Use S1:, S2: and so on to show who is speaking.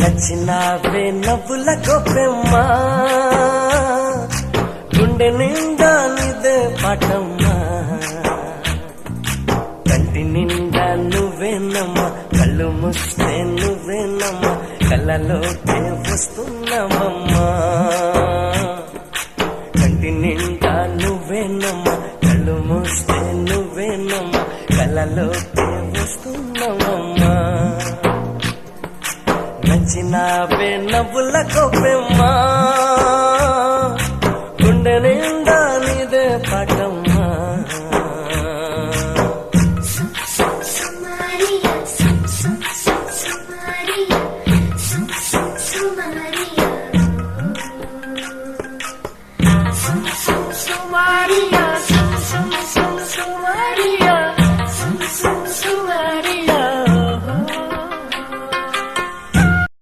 S1: నచ్చినావే నవ్వుల గొప్పెమ్మా గుండె నిండా నీదే పాటమ్మా కంటి నిండా నువ్వేనమ్మా కళ్ళు మూస్తే నువ్వేనమ్మా కళ్ళలోకే వస్తున్నావమ్మా కంటి నిండా నువ్వేనమ్మా కళ్ళు మూస్తే నువ్వేనమ్మా కళ్ళలోకే వస్తున్నావమ్మా నచ్చినావే నవ్వుల గొప్పెమ్మా గుండె